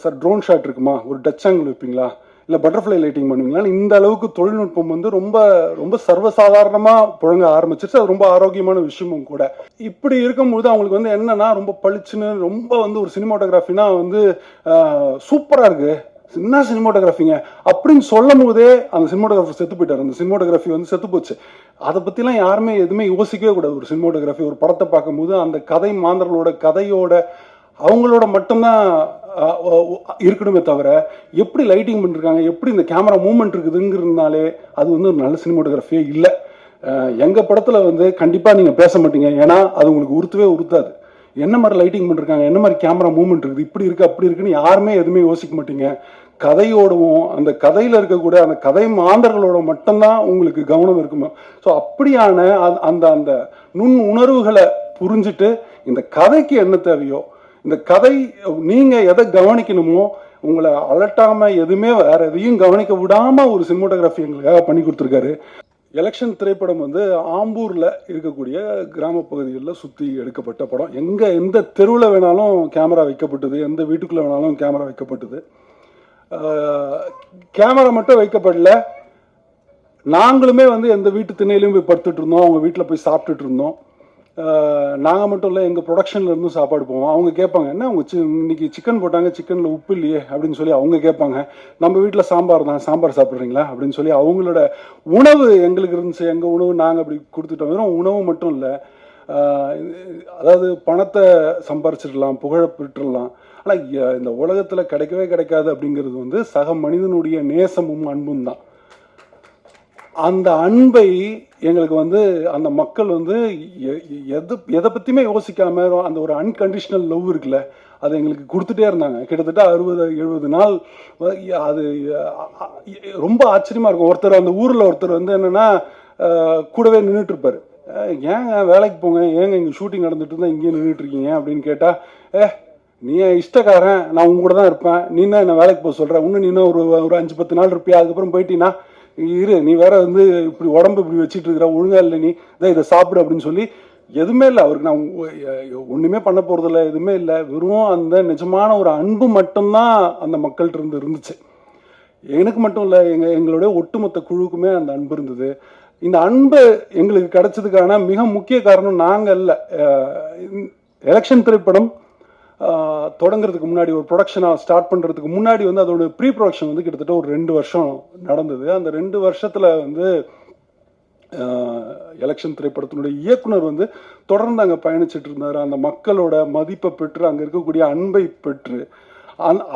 Sir drone shot இருக்குமா, ஒரு touch angle வைப்பீங்களா, இல்லை பட்டர்ஃப்ளை லைட்டிங் பண்ணுவீங்களா? இந்த அளவுக்கு தொழில்நுட்பம் வந்து ரொம்ப ரொம்ப சர்வசாதாரணமாக புழங்க ஆரம்பிச்சிருச்சு. அது ரொம்ப ஆரோக்கியமான விஷயமும் கூட. இப்படி இருக்கும்போது அவங்களுக்கு வந்து என்னன்னா, ரொம்ப பளிச்சுன்னு ரொம்ப வந்து ஒரு சினிமாட்டோகிராஃபினா வந்து சூப்பராக இருக்கு, என்ன சினிமாட்டோகிராஃபிங்க அப்படின்னு சொல்லும் போதே அந்த சினிமாட்டோகிராஃபர் செத்து போயிட்டார். அந்த சினிமாட்டோகிராஃபி வந்து செத்து போச்சு. அதை பற்றிலாம் யாருமே எதுவுமே யோசிக்கவே கூடாது. ஒரு சினிமாட்டோகிராஃபி ஒரு படத்தை பார்க்கும்போது அந்த கதை மாந்தர்களோட கதையோட அவங்களோட மட்டும்தான் இருக்கணுமே தவிர, எப்படி லைட்டிங் பண்ணிருக்காங்க, எப்படி இந்த கேமரா மூவ்மெண்ட் இருக்குதுங்கிறதுனாலே அது வந்து ஒரு நல்ல சினிமாட்டோகிராஃபியே இல்லை. எங்கள் படத்தில் வந்து கண்டிப்பாக நீங்கள் பேச மாட்டீங்க. ஏன்னா அது உங்களுக்கு உறுத்தவே உறுத்தாது. என்ன மாதிரி லைட்டிங் பண்ணிருக்காங்க, என்ன மாதிரி கேமரா மூவ்மெண்ட் இருக்குது, இப்படி இருக்குது அப்படி இருக்குன்னு யாருமே எதுவுமே யோசிக்க மாட்டீங்க. கதையோடவும் அந்த கதையில் இருக்கக்கூடிய அந்த கதை மாந்தர்களோட மட்டும்தான் உங்களுக்கு கவனம் இருக்குமா. ஸோ அப்படியான அந்த அந்த நுண் உணர்வுகளை புரிஞ்சுட்டு இந்த கதைக்கு என்ன தேவையோ, இந்த கதை நீங்கள் எதை கவனிக்கணுமோ உங்களை அலட்டாம எதுவுமே வேற எதையும் கவனிக்க விடாம ஒரு சினிமாட்டோகிராஃபி எங்களுக்காக பண்ணி கொடுத்துருக்காரு. எலெக்ஷன் திரைப்படம் வந்து ஆம்பூரில் இருக்கக்கூடிய கிராம பகுதிகளில் சுற்றி எடுக்கப்பட்ட படம். எந்த தெருவில் வேணாலும் கேமரா வைக்கப்பட்டது, எந்த வீட்டுக்குள்ளே வேணாலும் கேமரா வைக்கப்பட்டது. கேமரா மட்டும் வைக்கப்படல, நாங்களுமே வந்து எந்த வீட்டு திண்ணையிலையும் போய் படுத்துட்டு இருந்தோம், அவங்க வீட்டில் போய் சாப்பிட்டுட்டு இருந்தோம். நாங்கள் மட்டும் இல்லை, எங்கள் ப்ரொடக்ஷன்லேருந்து சாப்பாடு போவோம். அவங்க கேட்பாங்க, என்ன அவங்க இன்னைக்கு சிக்கன் போட்டாங்க, சிக்கனில் உப்பு இல்லையே அப்படின்னு சொல்லி அவங்க கேட்பாங்க. நம்ம வீட்டில் சாம்பார் தான், சாம்பார் சாப்பிட்றீங்களா அப்படின்னு சொல்லி அவங்களோட உணவு எங்களுக்கு இருந்துச்சு. எங்கள் உணவு நாங்கள் அப்படி கொடுத்துட்டோம். வெறும் உணவு மட்டும் இல்லை, அதாவது பணத்தை சம்பாரிச்சிடலாம், புகழ பெற்றுடலாம், ஆனால் இந்த உலகத்தில் கிடைக்கவே கிடைக்காது அப்படிங்கிறது வந்து சக மனிதனுடைய நேசமும் அன்பும் தான். அந்த அன்பை எங்களுக்கு வந்து அந்த மக்கள் வந்து எதை பற்றியுமே யோசிக்காம அந்த ஒரு அன்கண்டிஷனல் லவ் இருக்குல்ல, அதை எங்களுக்கு கொடுத்துட்டே இருந்தாங்க. கிட்டத்தட்ட 60-70 நாள். அது ரொம்ப ஆச்சரியமாக இருக்கும். ஒருத்தர் அந்த ஊரில் ஒருத்தர் வந்து என்னென்னா கூடவே நின்றுட்டு இருப்பார். ஏங்க வேலைக்கு போங்க, ஏங்க இங்கே ஷூட்டிங் நடந்துட்டு இருந்தால் இங்கேயே நின்றுட்டு இருக்கீங்க அப்படின்னு கேட்டால், நீ இஷ்டக்காரன், நான் உங்க கூட தான் இருப்பேன், நீ என்ன வேலைக்கு போக சொல்கிற, இன்னும் நீ ஒரு 5-10 நாள் இருப்பியா, அதுக்கப்புறம் போயிட்டீங்கன்னா இரு, நீ வேற வந்து இப்படி உடம்பு இப்படி வச்சுட்டு இருக்கிற, ஒழுங்கா இல்லை, நீ இதை சாப்பிடு அப்படின்னு சொல்லி எதுவுமே இல்லை. அவருக்கு நான் ஒன்றுமே பண்ண போகிறதில்ல, எதுவுமே இல்லை. வெறும் அந்த நிஜமான ஒரு அன்பு மட்டும்தான் அந்த மக்கள்கிட்ட இருந்துச்சு. எனக்கு மட்டும் இல்லை, எங்களுடைய ஒட்டுமொத்த குழுவுக்குமே அந்த அன்பு இருந்தது. இந்த அன்பு எங்களுக்கு கிடைச்சதுக்கான மிக முக்கிய காரணம் நாங்கள் இல்லை. எலெக்ஷன் திரைப்படம் தொடங்குறதுக்கு முன்னாடி, ஒரு ப்ரொடக்ஷனாக ஸ்டார்ட் பண்ணுறதுக்கு முன்னாடி வந்து அதோட ப்ரீ ப்ரொடக்ஷன் வந்து கிட்டத்தட்ட ஒரு 2 வருஷம் நடந்தது. அந்த 2 வருஷத்தில் வந்து எலெக்ஷன் திரைப்படத்தினுடைய இயக்குனர் வந்து தொடர்ந்து அங்கே பயணிச்சுட்டு இருந்தார். அந்த மக்களோட மதிப்பை பெற்று, அங்கே இருக்கக்கூடிய அன்பை பெற்று,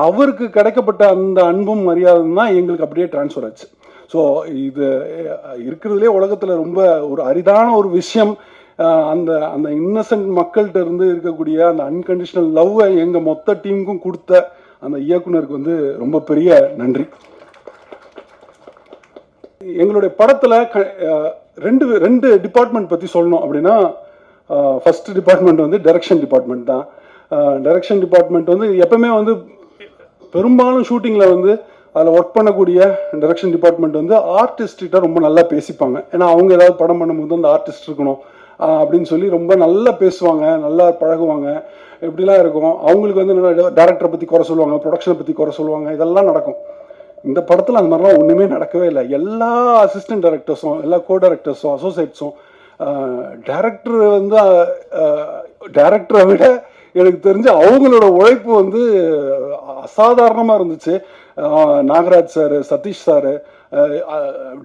அவருக்கு கிடைக்கப்பட்ட அந்த அன்பும் மரியாதையும் தான் எங்களுக்கு அப்படியே டிரான்ஸ்ஃபர் ஆச்சு. ஸோ இது இருக்கிறதுலே உலகத்தில் ரொம்ப ஒரு அரிதான ஒரு விஷயம். அந்த அந்த இன்னசென்ட் மக்கள்கிட்ட இருந்து இருக்கக்கூடிய அந்த அன்கண்டிஷனல் லவ்வை எங்கள் மொத்த டீமுக்கும் கொடுத்த அந்த இயக்குனருக்கு வந்து ரொம்ப பெரிய நன்றி. எங்களுடைய படத்தில் ரெண்டு டிபார்ட்மெண்ட் பற்றி சொல்லணும் அப்படின்னா, ஃபர்ஸ்ட் டிபார்ட்மெண்ட் வந்து டைரக்ஷன் டிபார்ட்மெண்ட் தான். டைரக்ஷன் டிபார்ட்மெண்ட் வந்து எப்பவுமே வந்து பெரும்பாலும் ஷூட்டிங்கில் வந்து அதில் ஒர்க் பண்ணக்கூடிய டைரக்ஷன் டிபார்ட்மெண்ட் வந்து ஆர்டிஸ்ட்கிட்ட ரொம்ப நல்லா பேசிப்பாங்க. ஏன்னா அவங்க ஏதாவது படம் பண்ணும்போது அந்த ஆர்டிஸ்ட் இருக்கணும் அப்படின்னு சொல்லி ரொம்ப நல்லா பேசுவாங்க, நல்லா பழகுவாங்க, இப்படிலாம் இருக்கும். அவங்களுக்கு வந்து டேரக்டரை பற்றி குறை சொல்லுவாங்க, ப்ரொடக்ஷனை பற்றி குறை சொல்லுவாங்க, இதெல்லாம் நடக்கும். இந்த படத்தில் அந்த மாதிரிலாம் ஒன்றுமே நடக்கவே இல்லை. எல்லா அசிஸ்டன்ட் டைரக்டர்ஸும், எல்லா கோ டைரக்டர்ஸும், அசோசியேட்ஸும், டைரக்டர் வந்து டைரக்டரை விட எனக்கு தெரிஞ்சு அவங்களோட உழைப்பு வந்து அசாதாரணமாக இருந்துச்சு. நாகராஜ் சார், சதீஷ் சார்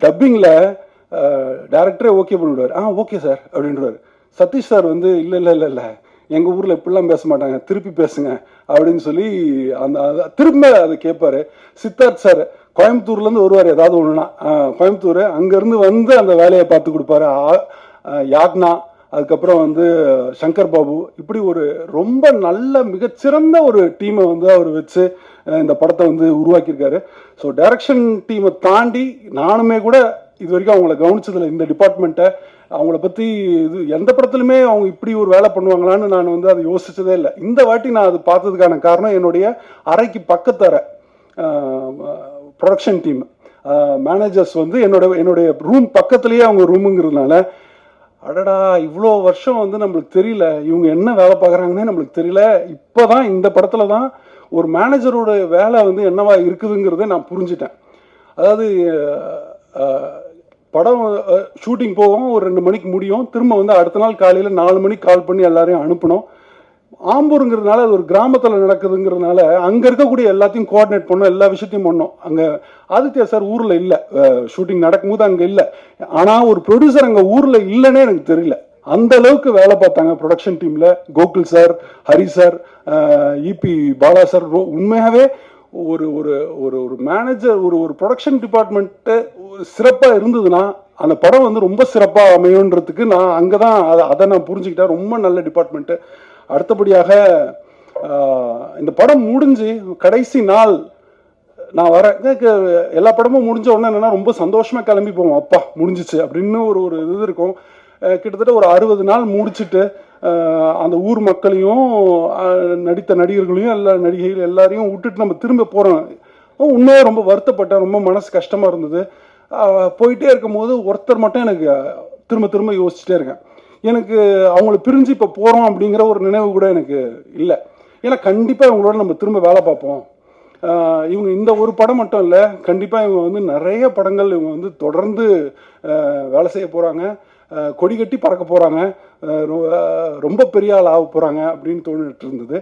டப்பிங்கில் டைரக்டரே ஓகே பண்ணிவிடுவார். ஓகே சார் அப்படின்றார். சதீஷ் சார் வந்து இல்லை இல்லை இல்லை இல்லை, எங்கள் ஊரில் இப்படிலாம் பேச மாட்டாங்க, திருப்பி பேசுங்க அப்படின்னு சொல்லி அந்த திரும்ப அதை கேட்பாரு. சித்தார்த் சார் கோயம்புத்தூர்லேருந்து வருவார், ஏதாவது ஒன்றுனா கோயம்புத்தூர், அங்கேருந்து வந்து அந்த வேலையை பார்த்து கொடுப்பாரு. யாக்னா, அதுக்கப்புறம் வந்து சங்கர் பாபு, இப்படி ஒரு ரொம்ப நல்ல மிகச்சிறந்த ஒரு டீமை வந்து அவர் வச்சு இந்த படத்தை வந்து உருவாக்கியிருக்காரு. ஸோ டைரக்ஷன் டீமை தாண்டி நானுமே கூட இது வரைக்கும் அவங்கள கவனிச்சதில்லை. இந்த டிபார்ட்மெண்ட்டை அவங்கள பற்றி இது எந்த படத்துலையுமே அவங்க இப்படி ஒரு வேலை பண்ணுவாங்களான்னு நான் வந்து அதை யோசிச்சதே இல்லை. இந்த வாட்டி நான் அது பார்த்ததுக்கான காரணம் என்னுடைய அறைக்கு பக்கத்தர ப்ரொடக்ஷன் டீம் மேனேஜர்ஸ் வந்து என்னுடைய ரூம் பக்கத்துலேயே அவங்க ரூமுங்கிறதுனால, அடடா இவ்வளோ வருஷம் வந்து நம்மளுக்கு தெரியல, இவங்க என்ன வேலை பார்க்குறாங்கன்னே நம்மளுக்கு தெரியல, இப்போ தான் இந்த படத்தில் தான் ஒரு மேனேஜரோட வேலை வந்து என்னவா இருக்குதுங்கிறத நான் புரிஞ்சிட்டேன். அதாவது படம் ஷூட்டிங் போவோம், ஒரு 2 மணிக்கு முடியும், திரும்ப வந்து அடுத்த நாள் காலையில் 4 மணிக்கு கால் பண்ணி எல்லாரையும் அனுப்பணும். ஆம்பூருங்கிறதுனால அது ஒரு கிராமத்தில் நடக்குதுங்கிறதுனால அங்கே இருக்கக்கூடிய எல்லாத்தையும் கோஆர்டினேட் பண்ணோம், எல்லா விஷயத்தையும் பண்ணோம். அங்கே ஆதித்யா சார் ஊரில் இல்லை, ஷூட்டிங் நடக்கும்போது அங்கே இல்லை. ஆனால் ஒரு ப்ரொடியூசர் அங்கே ஊரில் இல்லைன்னே எனக்கு தெரியல, அந்த அளவுக்கு வேலை பார்த்தாங்க ப்ரொடக்ஷன் டீமில். Gokul sir, Hari sir, EB Bala sir. உண்மையாகவே ஒரு ஒரு ஒரு ஒரு மேனேஜர், ஒரு ப்ரொடக்ஷன் டிபார்ட்மெண்ட்டு சிறப்பாக இருந்ததுன்னா அந்த படம் வந்து ரொம்ப சிறப்பாக அமையுன்றதுக்கு நான் அங்கே தான் அதை நான் புரிஞ்சுக்கிட்டேன். ரொம்ப நல்ல டிபார்ட்மெண்ட்டு. அடுத்தபடியாக இந்த படம் முடிஞ்சு கடைசி நாள் நான் வரேன். எல்லா படமும் முடிஞ்ச உடனே என்னன்னா ரொம்ப சந்தோஷமாக கிளம்பி போவோம், அப்பா முடிஞ்சிச்சு அப்படின்னு ஒரு இது இருக்கும். கிட்டத்தட்ட ஒரு 60 நாள் முடிச்சுட்டு அந்த ஊர் மக்களையும் நடித்த நடிகர்களையும் எல்லா நடிகைகள் எல்லாரையும் விட்டுட்டு நம்ம திரும்ப போகிறோம். உண்மையாக ரொம்ப வருத்தப்பட்டேன், ரொம்ப மனசு கஷ்டமாக இருந்தது. போயிட்டே இருக்கும் போது ஒருத்தர் மட்டும் எனக்கு திரும்ப திரும்ப யோசிச்சுட்டே இருக்கேன். எனக்கு அவங்கள பிரிஞ்சு இப்போ போகிறோம் அப்படிங்கிற ஒரு நினைவு கூட எனக்கு இல்லை. ஏன்னா கண்டிப்பாக இவங்களோட நம்ம திரும்ப வேலை பார்ப்போம். இவங்க இந்த ஒரு படம் மட்டும் இல்லை, கண்டிப்பாக இவங்க வந்து நிறைய படங்கள் இவங்க வந்து தொடர்ந்து வேலை செய்ய போகிறாங்க, கொடி கட்டி பறக்க போகிறாங்க, ரொம்ப பெரிய ஆள் ஆக போகிறாங்க அப்படின்னு தோணிட்டு இருந்தது.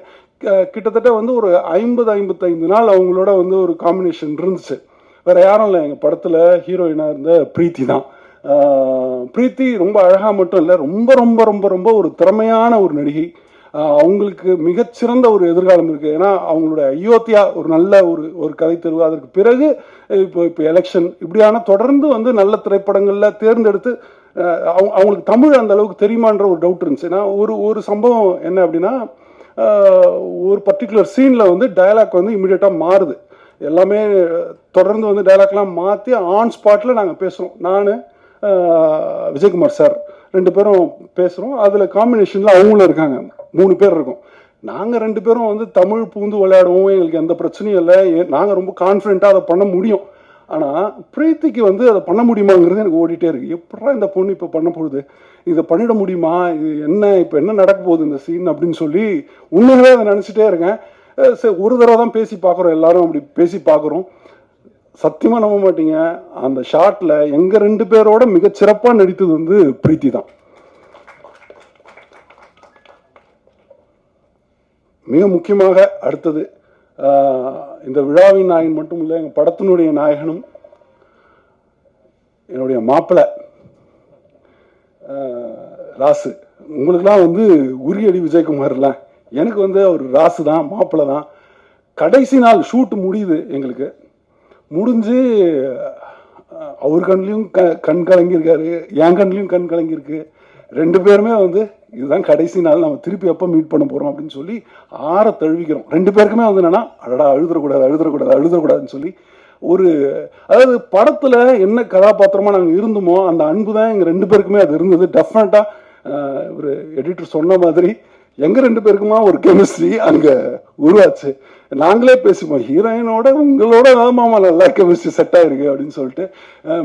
கிட்டத்தட்ட வந்து ஒரு 50-55 நாள் அவங்களோட வந்து ஒரு காம்பினேஷன் இருந்துச்சு. வேறு யாரும் இல்லை, எங்கள் படத்தில் ஹீரோயினாக இருந்த பிரீத்தி தான். பிரீத்தி ரொம்ப அழகாக மட்டும் இல்லை, ரொம்ப ரொம்ப ரொம்ப ரொம்ப ஒரு திறமையான ஒரு நடிகை. அவங்களுக்கு மிகச்சிறந்த ஒரு எதிர்காலம் இருக்குது. ஏன்னா அவங்களோட அயோத்தியா ஒரு நல்ல ஒரு கதை தெருவு, அதற்கு பிறகு இப்போ எலெக்ஷன், இப்படியான தொடர்ந்து வந்து நல்ல திரைப்படங்களில் தேர்ந்தெடுத்து அவங்களுக்கு தமிழ் அந்த அளவுக்கு தெரியுமான்ற ஒரு டவுட் இருந்துச்சு. ஏன்னா ஒரு சம்பவம் என்ன அப்படின்னா, ஒரு பர்டிகுலர் சீனில் வந்து டயலாக் வந்து இமீடியட்டாக மாறுது. எல்லாமே தொடர்ந்து வந்து டைலாக்லாம் மாற்றி ஆன் ஸ்பாட்டில் நாங்கள் பேசுகிறோம். நான் விஜயகுமார் சார் 2 பேரும் பேசுகிறோம். அதில் காம்பினேஷனில் அவங்களும் இருக்காங்க, 3 பேர் இருக்கோம். நாங்கள் 2 பேரும் வந்து தமிழ் பூந்து விளையாடுவோம், எங்களுக்கு எந்த பிரச்சனையும் இல்லை, நாங்கள் ரொம்ப கான்ஃபிடென்ட்டாக அதை பண்ண முடியும். ஆனால் பிரீத்திக்கு வந்து அதை பண்ண முடியுமாங்கிறது எனக்கு ஓடிட்டே இருக்குது. எப்படா இந்த பொண்ணு இப்போ பண்ண போகுது, இதை பண்ணிட முடியுமா, இது என்ன இப்போ என்ன நடக்க போகுது இந்த சீன் அப்படின்னு சொல்லி உண்மையாகவே அதை நினச்சிட்டே இருக்கேன். சரி, ஒரு தடவை தான் பேசி பார்க்குறோம், எல்லாரும் அப்படி பேசி பார்க்குறோம். சத்தியமாக நம்ப மாட்டீங்க, அந்த ஷாட்டில் எங்கள் 2 பேரோட மிகச்சிறப்பாக நடித்தது வந்து பிரீத்தி தான். மிக முக்கியமாக அடுத்தது இந்த விழாவின் நாயகன் மட்டும் இல்லை, எங்கள் படத்தினுடைய நாயகனும் என்னுடைய மாப்பிள்ளை ராசு. உங்களுக்கெல்லாம் வந்து உரியடி விஜயகுமார்ல, எனக்கு வந்து அவர் ராசு தான், மாப்பிள்ளை தான். கடைசி நாள் ஷூட் முடியுது, எங்களுக்கு முடிஞ்சு அவர் கண்லேயும் கண் கலங்கியிருக்காரு, என் கண்லேயும் கண் கலங்கியிருக்கு. 2 பேருமே வந்து இதுதான் கடைசி நாள், நம்ம திருப்பி எப்போ மீட் பண்ண போகிறோம் அப்படின்னு சொல்லி ஆற தழுவிக்கிறோம். 2 பேருக்குமே வந்து என்னன்னா, அடடா அழுதுறக்கூடாதுன்னு சொல்லி அதாவது படத்தில் என்ன கதாபாத்திரமாக நாங்கள் இருந்தோமோ அந்த அன்பு தான் எங்கள் 2 பேருக்குமே அது இருந்தது. டெஃபினட்டாக ஒரு எடிட்டர் சொன்ன மாதிரி எங்கள் 2 பேருக்குமா ஒரு கெமிஸ்ட்ரி அங்கே உருவாச்சு. நாங்களே பேசிப்போம், ஹீரோயினோட உங்களோட மாமா நல்லா கெமிஸ்ட்ரி செட் ஆயிருக்கு அப்படின்னு சொல்லிட்டு.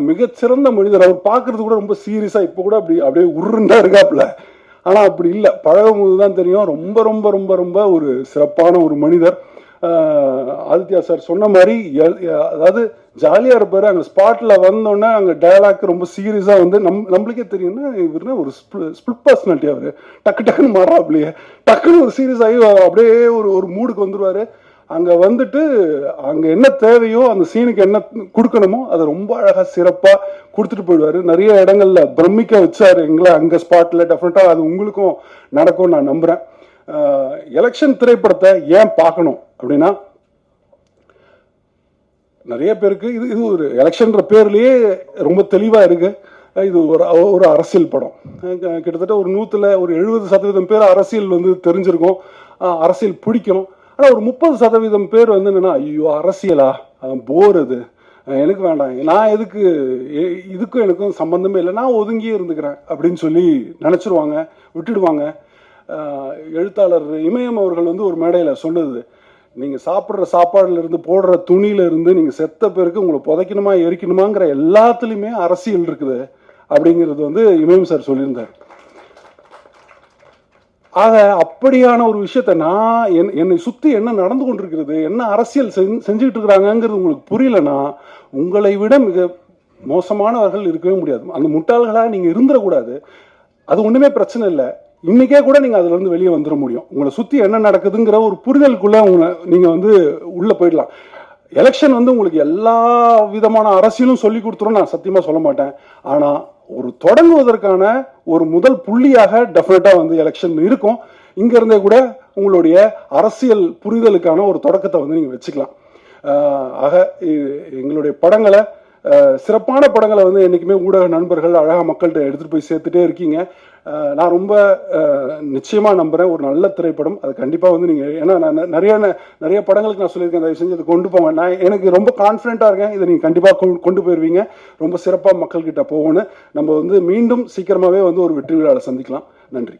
மிகச்சிறந்த மனிதர் அவர், பார்க்கறது கூட ரொம்ப சீரியஸாக இப்போ கூட அப்படியே உருண்டா இருக்காப்புல. ஆனால் அப்படி இல்லை, பழகும் போது தான் தெரியும் ரொம்ப ரொம்ப ரொம்ப ரொம்ப ஒரு சிறப்பான ஒரு மனிதர். ஆதித்யா சார் சொன்ன மாதிரி அதாவது ஜாலியாக இருப்பார். அங்கே ஸ்பாட்டில் வந்தோடனே அங்கே டயலாக் ரொம்ப சீரியஸாக வந்து நம்மளுக்கே தெரியும்னா இவருனா ஒரு ஸ்பிளிட் பர்சனாலிட்டி. அவர் டக்குன்னு மாறாப்லையே டக்குன்னு ஒரு சீரியஸ் ஆகி அப்படியே ஒரு மூடுக்கு வந்துடுவார். அங்கே வந்துட்டு அங்கே என்ன தேவையோ அந்த சீனுக்கு என்ன கொடுக்கணுமோ அதை ரொம்ப அழகாக சிறப்பாக கொடுத்துட்டு போயிடுவார். நிறைய இடங்கள்ல பிரமிக்க வச்சார் எங்களை அங்கே ஸ்பாட்டில். டெஃபினட்டாக அது உங்களுக்கும் நடக்கும்னு நான் நம்புகிறேன். எலெக்ஷன் திரைப்படத்தை ஏன் பார்க்கணும் அப்படின்னா, நிறைய பேருக்கு இது ஒரு எலெக்ஷன்ற பேர்லேயே ரொம்ப தெளிவாக இருக்கு. இது ஒரு அரசியல் படம். கிட்டத்தட்ட ஒரு 100ல் ஒரு 70% பேர் அரசியல் வந்து தெரிஞ்சிருக்கும், அரசியல் பிடிக்கும். ஆனால் ஒரு 30% பேர் வந்து என்னன்னா, ஐயோ அரசியலா, போர், அது எனக்கு வேண்டாம், நான் எதுக்கு, இதுக்கும் எனக்கும் சம்பந்தமே இல்லை, நான் ஒதுங்கியே இருந்துக்கிறேன் அப்படின்னு சொல்லி நினச்சிருவாங்க, விட்டுடுவாங்க. எழுத்தாளர் இமயம் அவர்கள் வந்து ஒரு மேடையில் சொன்னது, நீங்கள் சாப்பிட்ற சாப்பாடுல இருந்து போடுற துணியில இருந்து நீங்கள் செத்த பேருக்கு உங்களை புதைக்கணுமா எரிக்கணுமாங்கிற எல்லாத்துலேயுமே அரசியல் இருக்குது அப்படிங்கிறது வந்து இமயம் சார் சொல்லியிருந்தார். ஆக அப்படியான ஒரு விஷயத்த நான் என்னை சுற்றி என்ன நடந்து கொண்டிருக்கிறது, என்ன அரசியல் செஞ்சுக்கிட்டு இருக்கிறாங்கங்கிறது உங்களுக்கு புரியலன்னா உங்களை விட மிக மோசமானவர்கள் இருக்கவே முடியாது. அந்த முட்டாள்களாக நீங்கள் இருந்துடக்கூடாது. அது ஒன்றுமே பிரச்சனை இல்லை. இன்னைக்கே கூட நீங்கள் அதுலேருந்து வெளியே வந்துட முடியும். உங்களை சுற்றி என்ன நடக்குதுங்கிற ஒரு புரிதலுக்குள்ளே நீங்கள் வந்து உள்ளே போயிடலாம். எலெக்ஷன் வந்து உங்களுக்கு எல்லா விதமான அரசியலும் சொல்லி கொடுத்துரும் நான் சத்தியமாக சொல்ல மாட்டேன். ஆனால் ஒரு தொடங்குவதற்கான ஒரு முதல் புள்ளியாக டெஃபினட்டாக வந்து எலெக்ஷன் இருக்கும். இங்கேருந்தே கூட உங்களுடைய அரசியல் புரிதலுக்கான ஒரு தொடக்கத்தை வந்து நீங்கள் வச்சுக்கலாம். ஆக எங்களுடைய படங்களை, சிறப்பான படங்களை வந்து என்றைக்குமே ஊடக நண்பர்கள் அழகாக மக்கள்கிட்ட எடுத்துகிட்டு போய் சேர்த்துட்டே இருக்கீங்க. நான் ரொம்ப நிச்சயமாக நம்புகிறேன் ஒரு நல்ல திரைப்படம் அது கண்டிப்பாக வந்து நீங்கள், ஏன்னா நான் நிறைய படங்களுக்கு நான் சொல்லியிருக்கேன், தயவு செஞ்சு அதை கொண்டு போங்க. நான் எனக்கு ரொம்ப கான்ஃபிடென்ட்டாக இருக்கேன் இதை நீங்கள் கண்டிப்பாக கொண்டு போயிடுவீங்க. ரொம்ப சிறப்பாக மக்கள்கிட்ட போகணும். நம்ம வந்து மீண்டும் சீக்கிரமாகவே வந்து ஒரு வெற்றி விழாவில் சந்திக்கலாம். நன்றி.